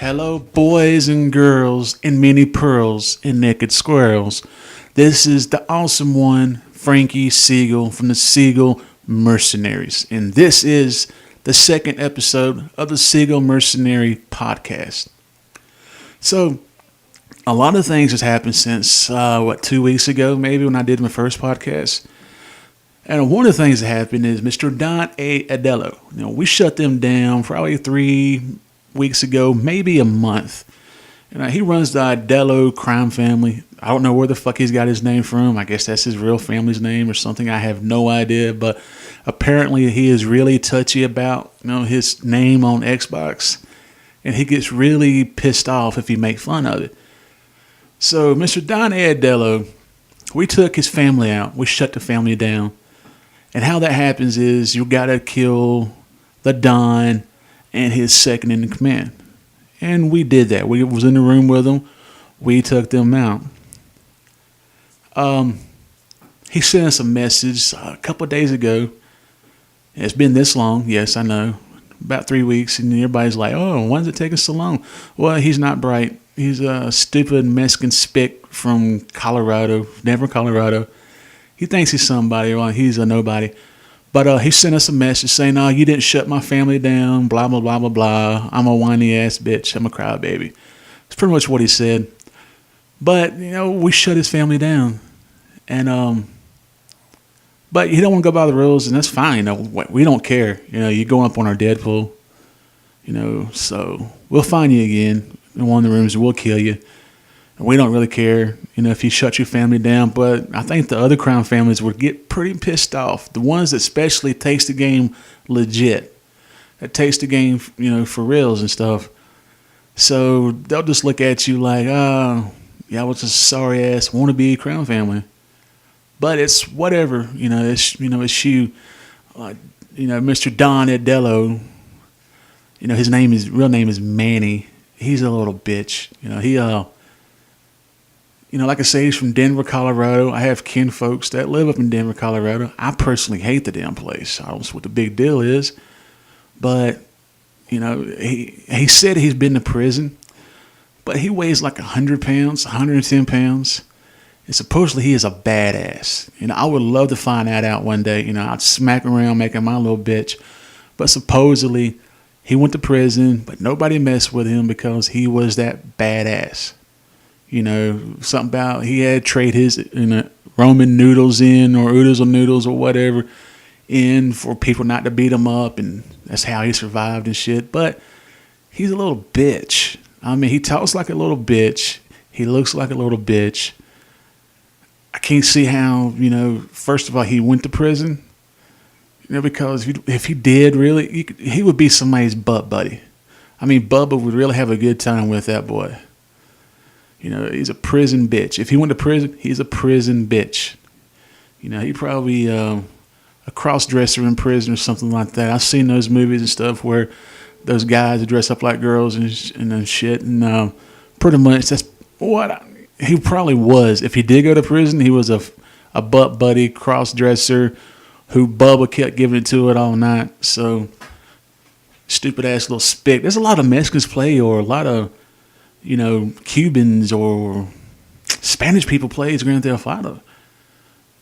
Hello, boys and girls, and many pearls and naked squirrels. This is the awesome one, Frankie Siegel from the Siegel Mercenaries. And this is the second episode of the Siegel Mercenary Podcast. So, a lot of things has happened since, 2 weeks ago, maybe, when I did my first podcast. And one of the things that happened is Mr. Don A. Adello. We shut them down probably 3 weeks ago, maybe a month. And he runs the Adello Crime Family. I don't know where the fuck he's got his name from. I guess that's his real family's name or something. I have no idea. But apparently he is really touchy about his name on Xbox. And he gets really pissed off if you make fun of it. So Mr. Don A. Adello, we took his family out. We shut the family down. And how that happens is you got to kill the Don and his second in command. And we did that. We was in the room with them. We took them out. He sent us a message a couple of days ago. It's been this long. Yes, I know. About 3 weeks. And everybody's like, oh, why is it taking so long? Well, he's not bright. He's a stupid Mexican spick from Colorado. Denver, Colorado. He thinks he's somebody. Well, he's a nobody. But he sent us a message saying, "No, you didn't shut my family down, blah, blah, blah, blah, blah. I'm a whiny ass bitch. I'm a crybaby." It's pretty much what he said. But, we shut his family down. And, but he don't want to go by the rules, and that's fine. We don't care. You're going up on our deadpool. So we'll find you again in one of the rooms and we'll kill you. And we don't really care, if you shut your family down. But I think the other crime families would get pretty pissed off. The ones that especially takes the game legit. That takes the game, for reals and stuff. So they'll just look at you like, oh, yeah, I was a sorry ass wannabe crime family. But it's whatever, it's you. Mr. Don Adello, his real name is Manny. He's a little bitch. Like I say, he's from Denver, Colorado. I have kin folks that live up in Denver, Colorado. I personally hate the damn place. I don't know what the big deal is. But, he said he's been to prison. But he weighs like 100 pounds, 110 pounds. And supposedly he is a badass. I would love to find that out one day. I'd smack around making my little bitch. But supposedly he went to prison, but nobody messed with him because he was that badass. Something about he had to trade his Roman noodles in or oodles or noodles or whatever in for people not to beat him up, and that's how he survived and shit. But he's a little bitch. He talks like a little bitch. He looks like a little bitch. I can't see how, first of all, he went to prison. Because if he did really, he would be somebody's butt buddy. Bubba would really have a good time with that boy. He's a prison bitch. If he went to prison, he's a prison bitch. He probably a cross-dresser in prison or something like that. I've seen those movies and stuff where those guys dress up like girls and shit. And pretty much that's what he probably was. If he did go to prison, he was a butt buddy cross-dresser who Bubba kept giving it to it all night. So, stupid-ass little spick. There's a lot of Mexicans play or a lot of Cubans or Spanish people plays Grand Theft Auto.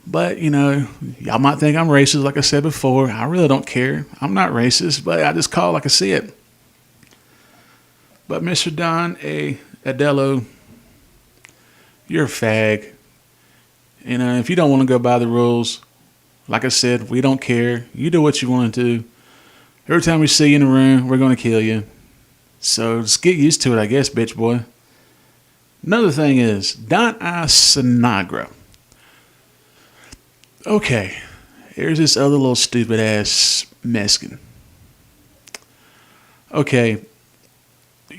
But, y'all might think I'm racist, like I said before. I really don't care. I'm not racist, but I just call it like I see it. But Mr. Don A. Adello, you're a fag. If you don't want to go by the rules, like I said, we don't care. You do what you want to do. Every time we see you in the room, we're going to kill you. So just get used to it, I guess, bitch boy. Another thing is, Don A. Sinagra. Okay, here's this other little stupid ass Mexican. Okay,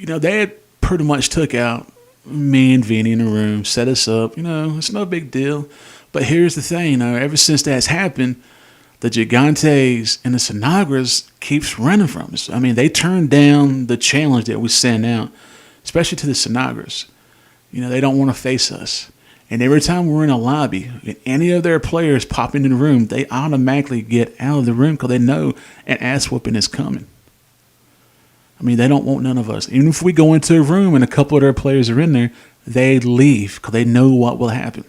they had pretty much took out me and Vinny in the room, set us up. It's no big deal. But here's the thing, ever since that's happened, the Gigantes and the Sinagras keeps running from us. I mean, they turned down the challenge that we sent out, especially to the Sinagras. They don't want to face us. And every time we're in a lobby and any of their players pop into the room, they automatically get out of the room because they know an ass whooping is coming. I mean, they don't want none of us. Even if we go into a room and a couple of their players are in there, they leave because they know what will happen.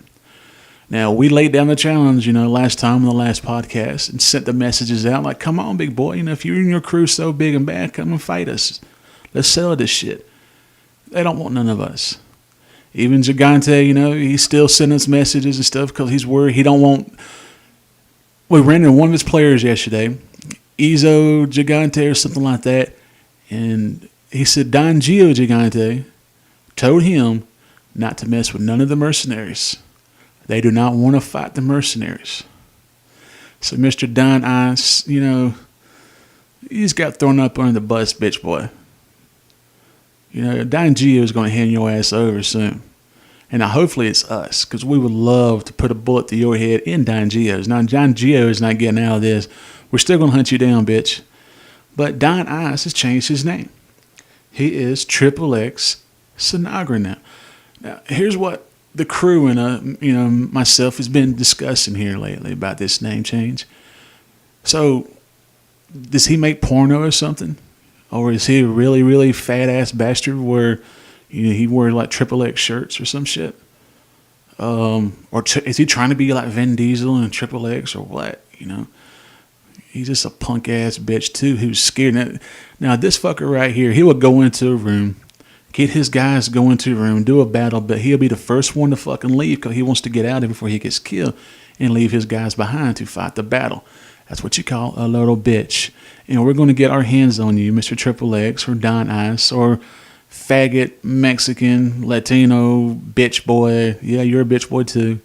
Now, we laid down the challenge, last time on the last podcast and sent the messages out like, come on, big boy. If you and your crew so big and bad, come and fight us. Let's sell this shit. They don't want none of us. Even Gigante, he's still sending us messages and stuff because he's worried. He don't want... We ran into one of his players yesterday, Izo Gigante or something like that, and he said Don Gio Gigante told him not to mess with none of the mercenaries. They do not want to fight the mercenaries. So Mr. Don Ice, he's got thrown up under the bus, bitch boy. Don Gio is going to hand your ass over soon. And now hopefully it's us, because we would love to put a bullet to your head in Don Gio's. Now, Don Gio is not getting out of this. We're still going to hunt you down, bitch. But Don Ice has changed his name. He is XXX Sinagra now. Now, here's what the crew and myself has been discussing here lately about this name change. So, does he make porno or something? Or is he a really, really fat-ass bastard where he wears like XXX shirts or some shit? Is he trying to be like Vin Diesel and XXX or what? He's just a punk-ass bitch, too, who's scared. Now, this fucker right here, he would go into a room, get his guys go into a room, do a battle, but he'll be the first one to fucking leave because he wants to get out of it before he gets killed and leave his guys behind to fight the battle. That's what you call a little bitch. And we're going to get our hands on you, Mr. XXX or Don Ice or faggot, Mexican, Latino, bitch boy. Yeah, you're a bitch boy too.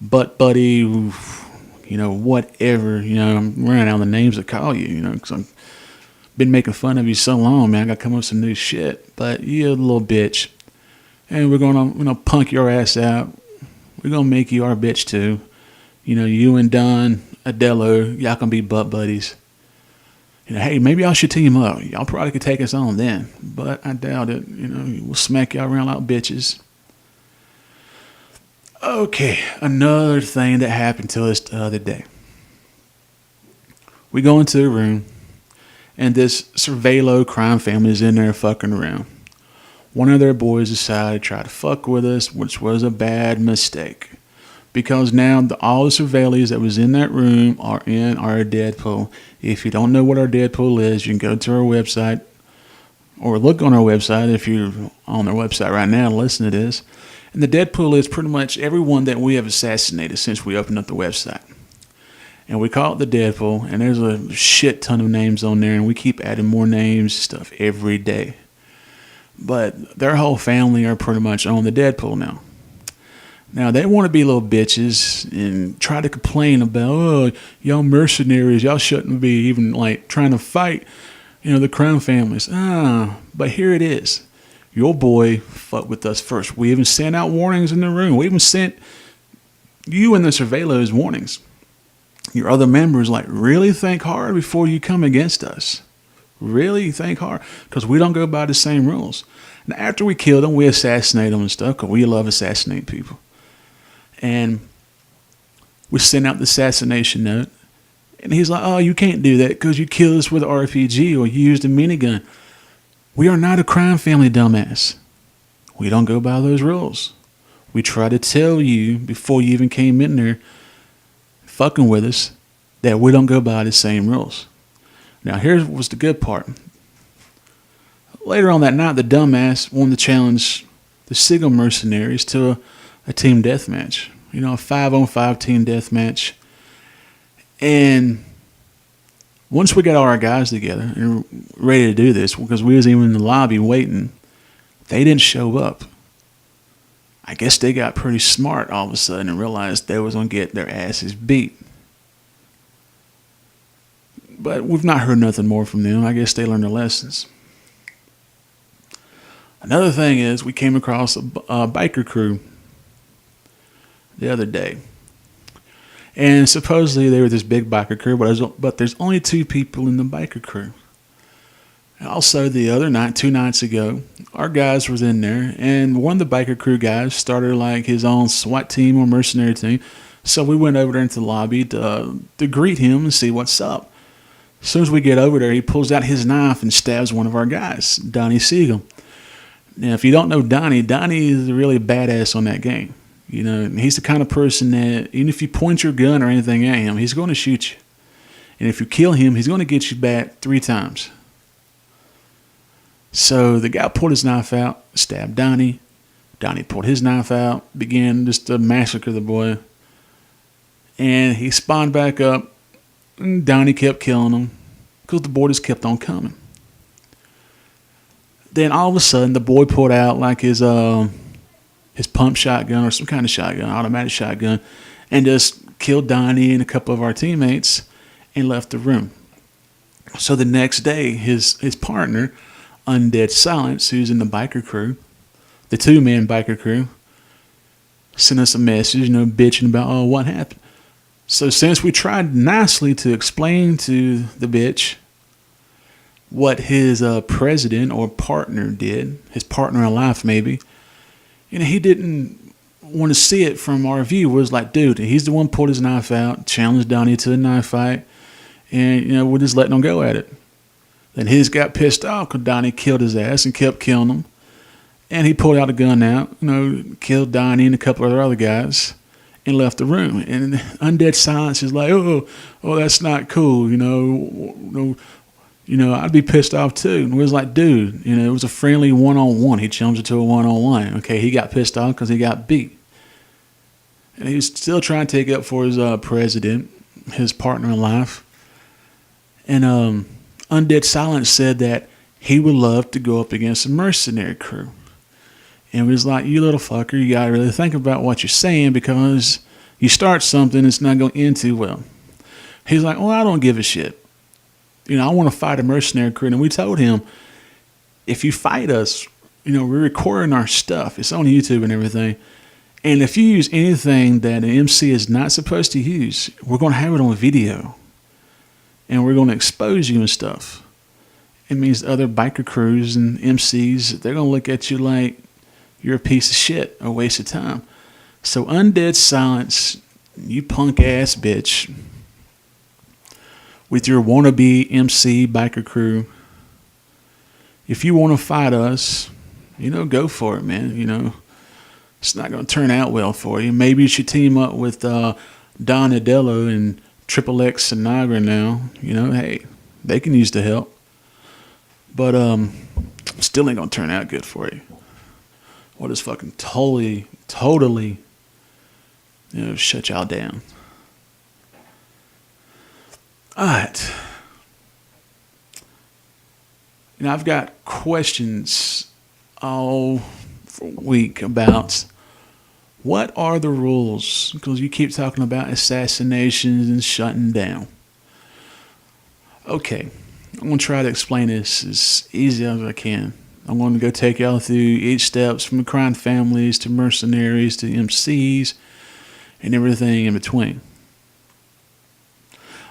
Butt buddy, whatever. I'm running out of the names to call you, because I've been making fun of you so long, man. I got to come up with some new shit. But you're a little bitch. And we're going to punk your ass out. We're going to make you our bitch too. You and Don Adello, y'all can be butt buddies. Hey, maybe y'all should team up. Y'all probably could take us on then. But I doubt it. We'll smack y'all around like bitches. Okay, another thing that happened to us the other day. We go into a room, and this Surveillo crime family is in there fucking around. One of their boys decided to try to fuck with us, which was a bad mistake. Because now all the surveillors that was in that room are in our deadpool. If you don't know what our deadpool is, you can go to our website or look on our website if you're on our website right now and listen to this. And the deadpool is pretty much everyone that we have assassinated since we opened up the website. And we call it the deadpool, and there's a shit ton of names on there, and we keep adding more names and stuff every day. But their whole family are pretty much on the deadpool now. Now, they want to be little bitches and try to complain about, y'all mercenaries, y'all shouldn't be even, trying to fight, the crime families. But here it is. Your boy fucked with us first. We even sent out warnings in the room. We even sent you and the Surveillos warnings. Your other members, really think hard before you come against us. Really think hard. Because we don't go by the same rules. And after we kill them, we assassinate them and stuff because we love assassinating people. And we sent out the assassination note. And he's like, oh, you can't do that because you killed us with an RPG or you used a minigun. We are not a crime family, dumbass. We don't go by those rules. We try to tell you before you even came in there fucking with us that we don't go by the same rules. Now, here was the good part. Later on that night, the dumbass wanted to challenge the Siegel Mercenaries to a team deathmatch. A 5-on-5 team deathmatch. And once we got all our guys together and ready to do this, because we was even in the lobby waiting, they didn't show up. I guess they got pretty smart all of a sudden and realized they was going to get their asses beat. But we've not heard nothing more from them. I guess they learned their lessons. Another thing is we came across a biker crew the other day. And supposedly they were this big biker crew, but there's only 2 people in the biker crew. Also, the other night, 2 nights ago, our guys was in there, and one of the biker crew guys started like his own SWAT team or mercenary team. So we went over there into the lobby to greet him and see what's up. As soon as we get over there, he pulls out his knife and stabs one of our guys, Donnie Siegel. Now, if you don't know Donnie is really badass on that game. You know, he's the kind of person that even if you point your gun or anything at him, he's going to shoot you. And if you kill him, he's going to get you back 3 times. So the guy pulled his knife out, stabbed Donnie. Donnie pulled his knife out, began just to massacre the boy. And he spawned back up, and Donnie kept killing him because the boy just kept on coming. Then all of a sudden, the boy pulled out like his pump shotgun or some kind of shotgun, automatic shotgun, and just killed Donnie and a couple of our teammates and left the room. So the next day, his partner, Undead Silence, who's in the biker crew, the 2-man biker crew, sent us a message, bitching about, what happened. So since we tried nicely to explain to the bitch what his president or partner did, his partner in life maybe, he didn't want to see it from our view. It was like, dude, he's the one pulled his knife out, challenged Donnie to a knife fight, and we're just letting him go at it. Then his got pissed off because Donnie killed his ass and kept killing him. And he pulled out a gun out, killed Donnie and a couple of other guys and left the room. And Undead Silence is like, oh, that's not cool, I'd be pissed off too. And we was like, dude, it was a friendly one-on-one. He challenged it to a one-on-one. Okay, he got pissed off because he got beat. And he was still trying to take up for his president, his partner in life. And Undead Silence said that he would love to go up against a mercenary crew. And we was like, you little fucker, you got to really think about what you're saying because you start something, it's not going to end too well. He's like, well, I don't give a shit. I want to fight a mercenary crew. And we told him, if you fight us, we're recording our stuff. It's on YouTube and everything. And if you use anything that an MC is not supposed to use, we're going to have it on video. And we're going to expose you and stuff. It means other biker crews and MCs, they're going to look at you like you're a piece of shit, a waste of time. So Undead Silence, you punk ass bitch, with your wannabe MC biker crew, if you want to fight us, go for it, man. It's not going to turn out well for you. Maybe you should team up with Don Adello and Triple X Sinagra now. Hey, they can use the help. But still ain't going to turn out good for you. What is fucking totally, shut y'all down. All right. I've got questions all week about what are the rules, because you keep talking about assassinations and shutting down. Okay, I'm going to try to explain this as easy as I can. I'm going to go take y'all through each steps from Crime Families to Mercenaries to MCs and everything in between.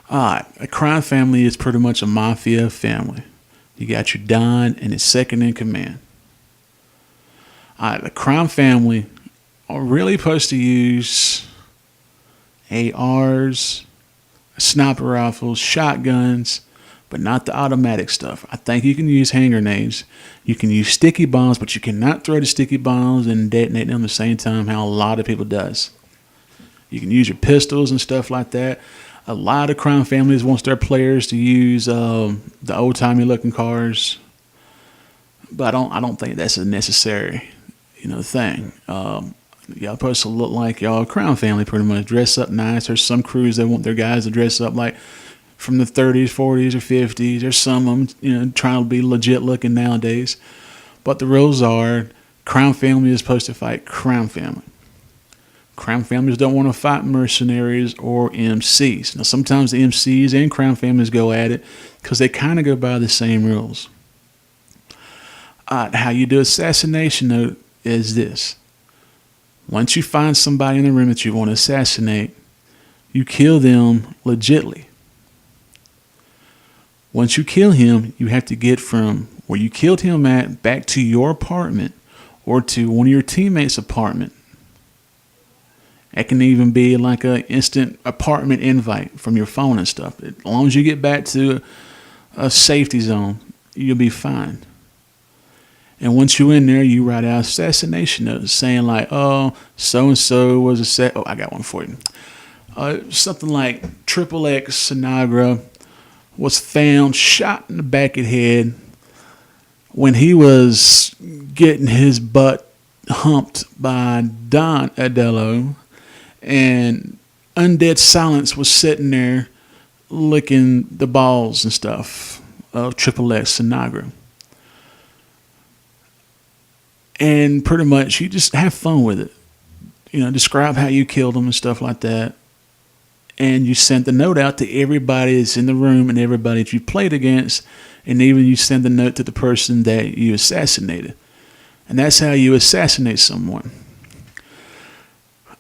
Alright, a crime family is pretty much a mafia family. You got your Don and his second in command. Alright, the crime family are really supposed to use ARs, sniper rifles, shotguns, but not the automatic stuff. I think you can use hand grenades. You can use sticky bombs, but you cannot throw the sticky bombs and detonate them at the same time, how a lot of people does. You can use your pistols and stuff like that. A lot of crime families want their players to use the old-timey looking cars, but I don't think that's a necessary, thing. Y'all supposed to look like y'all a crime family, pretty much. Dress up nice. There's some crews that want their guys to dress up like from the 30s, 40s, or 50s. There's some of them, trying to be legit looking nowadays. But the rules are, crime family is supposed to fight crime family. Crime families don't want to fight mercenaries or MCs. Now, sometimes the MCs and crime families go at it because they kind of go by the same rules. How you do assassination note is this. Once you find somebody in the room that you want to assassinate, you kill them legitly. Once you kill him, you have to get from where you killed him at back to your apartment or to one of your teammates' apartment. It can even be like an instant apartment invite from your phone and stuff. As long as you get back to a safety zone, you'll be fine. And once you're in there, you write out assassination notes saying like, oh, so-and-so was oh, I got one for you. Something like Triple X Sinagra was found shot in the back of the head when he was getting his butt humped by Don Adello, and Undead Silence was sitting there licking the balls and stuff of Triple X Sinagra. And pretty much you just have fun with it. You know, describe how you killed him and stuff like that. And you send the note out to everybody that's in the room and everybody that you played against. And even you send the note to the person that you assassinated. And that's how you assassinate someone.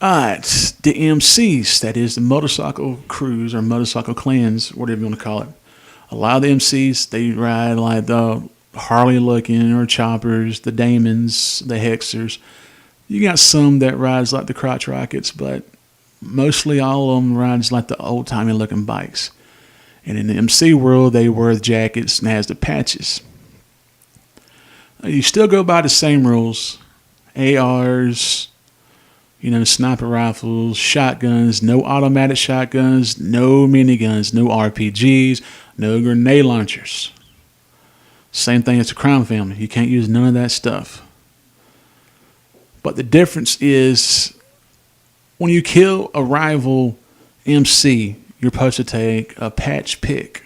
Alright, the MCs, that is the motorcycle crews or motorcycle clans, whatever you want to call it. A lot of the MCs, they ride like the Harley looking or choppers, the Damons, the Hexers. You got some that rides like the crotch rockets, but mostly all of them rides like the old timey looking bikes. And in the MC world, they wear the jackets and has the patches. You still go by the same rules. ARs, sniper rifles, shotguns, no automatic shotguns, no miniguns, no RPGs, no grenade launchers. Same thing as the Crime Family. You can't use none of that stuff. But the difference is when you kill a rival MC, you're supposed to take a patch pick.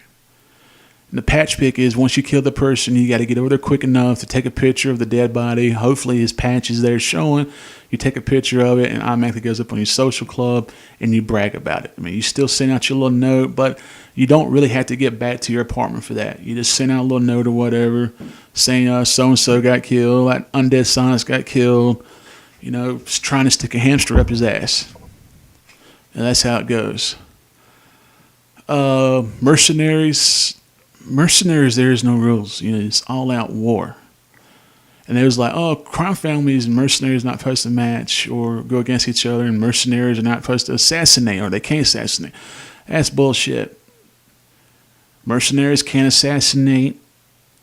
And the patch pick is once you kill the person, you got to get over there quick enough to take a picture of the dead body. Hopefully his patch is there showing. You take a picture of it and it automatically goes up on your social club and you brag about it. I mean, you still send out your little note, but you don't really have to get back to your apartment for that. You just send out a little note or whatever saying so-and-so got killed, like Undead Silence got killed, trying to stick a hamster up his ass. And that's how it goes. Mercenaries, there is no rules. It's all out war. And it was like, oh, Crime Families and Mercenaries are not supposed to match or go against each other, and Mercenaries are not supposed to assassinate or they can't assassinate. That's bullshit. Mercenaries can't assassinate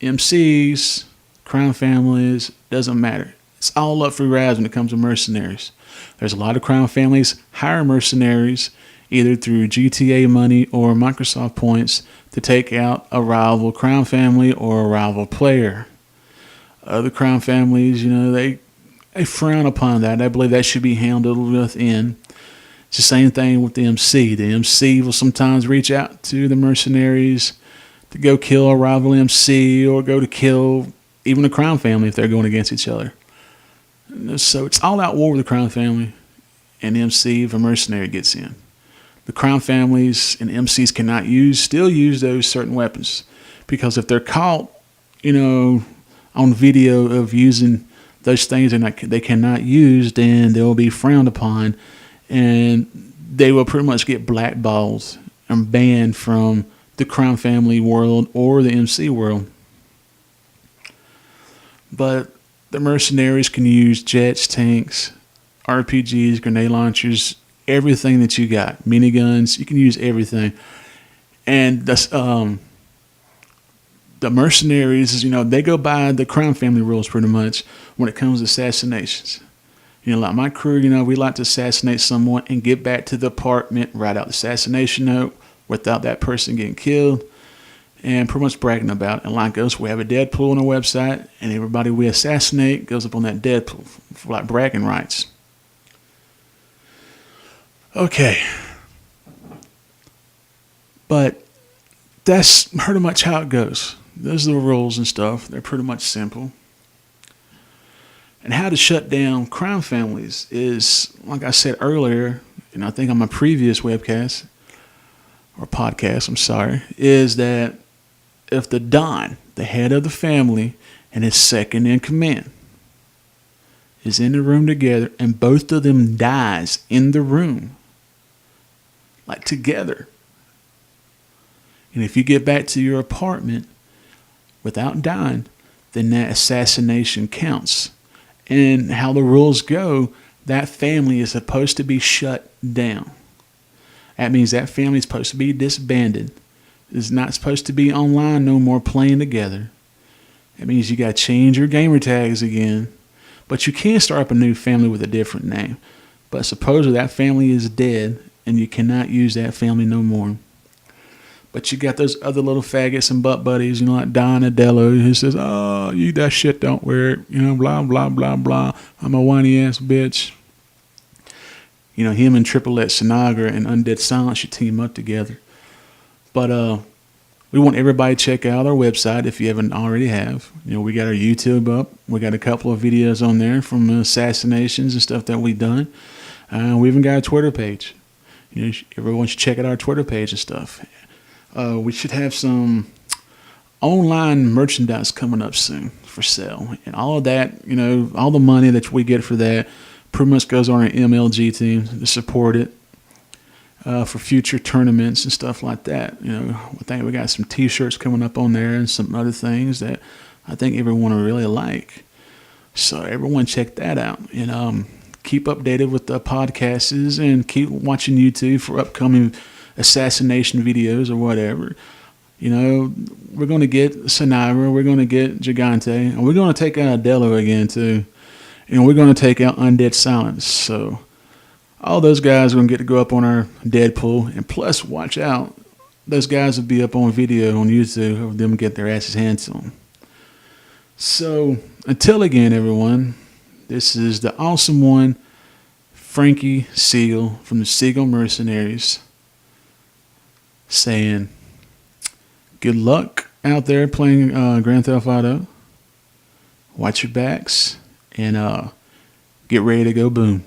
MCs, Crime Families, doesn't matter. It's all up for grabs when it comes to mercenaries. There's a lot of Crime Families hire mercenaries either through GTA money or Microsoft points to take out a rival Crime Family or a rival player. Other Crime Families, they frown upon that. I believe that should be handled within. It's the same thing with the MC. The MC will sometimes reach out to the mercenaries to go kill a rival MC or go to kill even a Crime Family if they're going against each other. So it's all out war with the Crime Family and MC if a mercenary gets in. The Crime Families and MCs cannot still use those certain weapons, because if they're caught, on video of using those things they cannot use, then they will be frowned upon, and they will pretty much get blackballed and banned from the Crime Family world or the MC world. But the mercenaries can use jets, tanks, RPGs, grenade launchers, everything that you got. Miniguns, you can use everything. And the mercenaries, they go by the Crime Family rules pretty much when it comes to assassinations. Like my crew, we like to assassinate someone and get back to the apartment, write out the assassination note without that person getting killed, and pretty much bragging about it. And like us, we have a deadpool on our website, and everybody we assassinate goes up on that deadpool for like bragging rights. Okay. But that's pretty much how it goes. Those are the rules and stuff. They're pretty much simple. And how to shut down Crime Families is, like I said earlier, and I think on my previous webcast, or podcast, is that if the Don, the head of the family, and his second in command is in the room together, and both of them dies in the room, like together. And if you get back to your apartment without dying, then that assassination counts. And how the rules go, that family is supposed to be shut down. That means that family is supposed to be disbanded. It's not supposed to be online no more playing together. That means you got to change your gamer tags again. But you can start up a new family with a different name. But supposedly that family is dead and you cannot use that family no more. But you got those other little faggots and butt buddies, like Don Adello, who says, oh, you that shit don't work, blah, blah, blah, blah. I'm a whiny ass bitch. Him and Triple X Sinagra and Undead Silence should team up together. But we want everybody to check out our website if you haven't already have. We got our YouTube up. We got a couple of videos on there from assassinations and stuff that we've done. We even got a Twitter page. Everyone should check out our Twitter page and stuff. We should have some online merchandise coming up soon for sale. And all of that, all the money that we get for that pretty much goes on our MLG team to support it for future tournaments and stuff like that. I think we got some T-shirts coming up on there and some other things that I think everyone will really like. So everyone check that out. And keep updated with the podcasts and keep watching YouTube for upcoming assassination videos or whatever. We're going to get Sinagra, we're going to get Gigante, and we're going to take out Adello again too. And we're going to take out Undead Silence. So all those guys are going to get to go up on our Deadpool. And plus, watch out, those guys will be up on video on YouTube of them get their asses hands on. So until again, everyone, this is the awesome one, Frankie Siegel from the Siegel Mercenaries, saying good luck out there playing Grand Theft Auto. Watch your backs and get ready to go boom.